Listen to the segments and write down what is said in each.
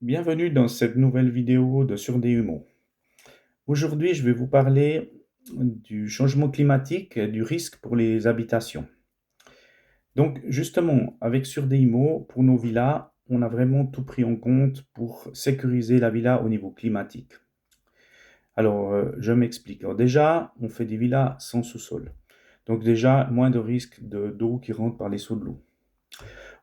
Bienvenue dans cette nouvelle vidéo de Sur des Humours. Aujourd'hui, je vais vous parler du changement climatique et du risque pour les habitations. Donc, justement, avec Sur des Humours, pour nos villas, on a vraiment tout pris en compte pour sécuriser la villa au niveau climatique. Alors, je m'explique. Alors, déjà, on fait des villas sans sous-sol. Donc, déjà, moins de risque d'eau qui rentre par les seaux de l'eau.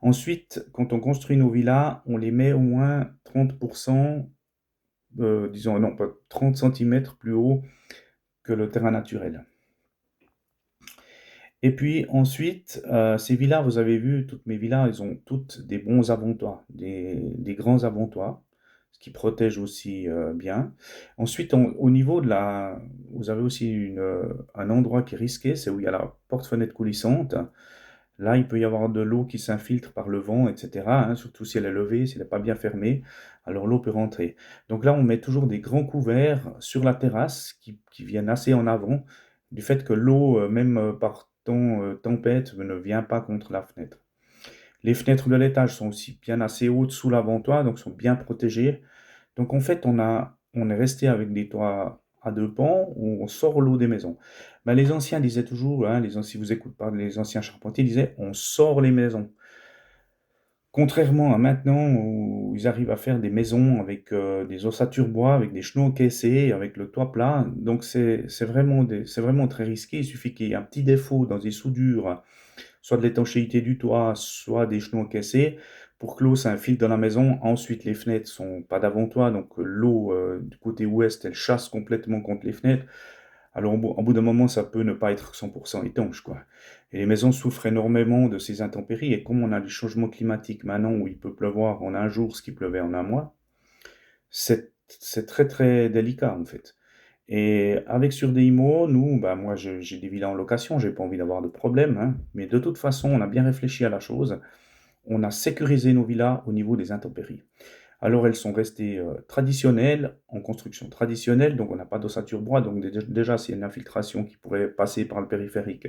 Ensuite, quand on construit nos villas, on les met au moins 30%, disons, non, pas 30 centimètres plus haut que le terrain naturel. Et puis ensuite, ces villas, vous avez vu, toutes mes villas, elles ont toutes des bons avantoirs, des grands avantoirs, ce qui protège aussi bien. Ensuite, au niveau de la... Vous avez aussi un endroit qui est risqué, c'est où il y a la porte-fenêtre coulissante. Là, il peut y avoir de l'eau qui s'infiltre par le vent, etc., hein, surtout si elle est levée, si elle n'est pas bien fermée, alors l'eau peut rentrer. Donc là, on met toujours des grands couverts sur la terrasse qui viennent assez en avant, du fait que l'eau, même par temps tempête, ne vient pas contre la fenêtre. Les fenêtres de l'étage sont aussi bien assez hautes sous l'avantoir, donc sont bien protégées. Donc en fait, on est resté avec des toits à deux pans où on sort l'eau des maisons. Ben, les anciens disaient toujours, hein, si vous écoutez pas les anciens charpentiers, disaient on sort les maisons. Contrairement à maintenant où ils arrivent à faire des maisons avec des ossatures bois, avec des chenaux encaissés, avec le toit plat, donc c'est vraiment très risqué. Il suffit qu'il y ait un petit défaut dans les soudures, soit de l'étanchéité du toit, soit des chenaux encaissés, pour que l'eau s'infiltre dans la maison. Ensuite, les fenêtres sont pas d'avant-toit, donc l'eau du côté ouest, elle chasse complètement contre les fenêtres. Alors, au bout d'un moment, ça peut ne pas être 100% étanche, quoi. Et les maisons souffrent énormément de ces intempéries. Et comme on a des changements climatiques maintenant où il peut pleuvoir en un jour ce qui pleuvait en un mois, c'est très très délicat en fait. Et avec sur des IMO, nous, bah, moi j'ai des villas en location, j'ai pas envie d'avoir de problème, hein. Mais de toute façon, on a bien réfléchi à la chose. On a sécurisé nos villas au niveau des intempéries. Alors elles sont restées traditionnelles, en construction traditionnelle, donc on n'a pas d'ossature bois, donc déjà s'il y a une infiltration qui pourrait passer par le périphérique,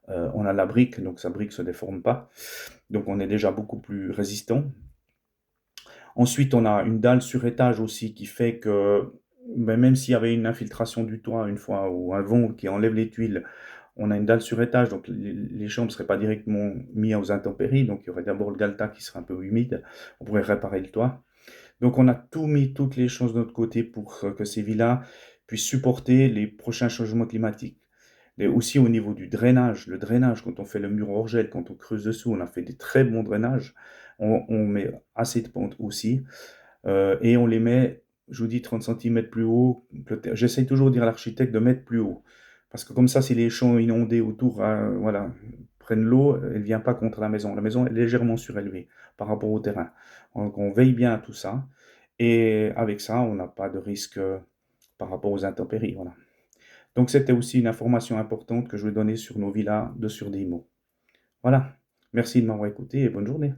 on a la brique, donc sa brique ne se déforme pas, donc on est déjà beaucoup plus résistant. Ensuite, on a une dalle sur étage aussi qui fait que ben, même s'il y avait une infiltration du toit une fois ou un vent qui enlève les tuiles, on a une dalle sur étage, donc les chambres ne seraient pas directement mises aux intempéries, donc il y aurait d'abord le galetas qui serait un peu humide, on pourrait réparer le toit. Donc on a tout mis, toutes les chances de notre côté pour que ces villas puissent supporter les prochains changements climatiques. Et aussi au niveau du drainage, le drainage, quand on fait le mur hors gel, quand on creuse dessous, on a fait des très bons drainages. On met assez de pente aussi. Et on les met, je vous dis, 30 centimètres plus haut. J'essaye toujours de dire à l'architecte de mettre plus haut. Parce que comme ça, si les champs inondés autour voilà, prennent l'eau, elle ne vient pas contre la maison. La maison est légèrement surélevée par rapport au terrain. Donc on veille bien à tout ça. Et avec ça, on n'a pas de risque par rapport aux intempéries. Voilà. Donc c'était aussi une information importante que je vais donner sur nos villas de Surdimo. Voilà. Merci de m'avoir écouté et bonne journée.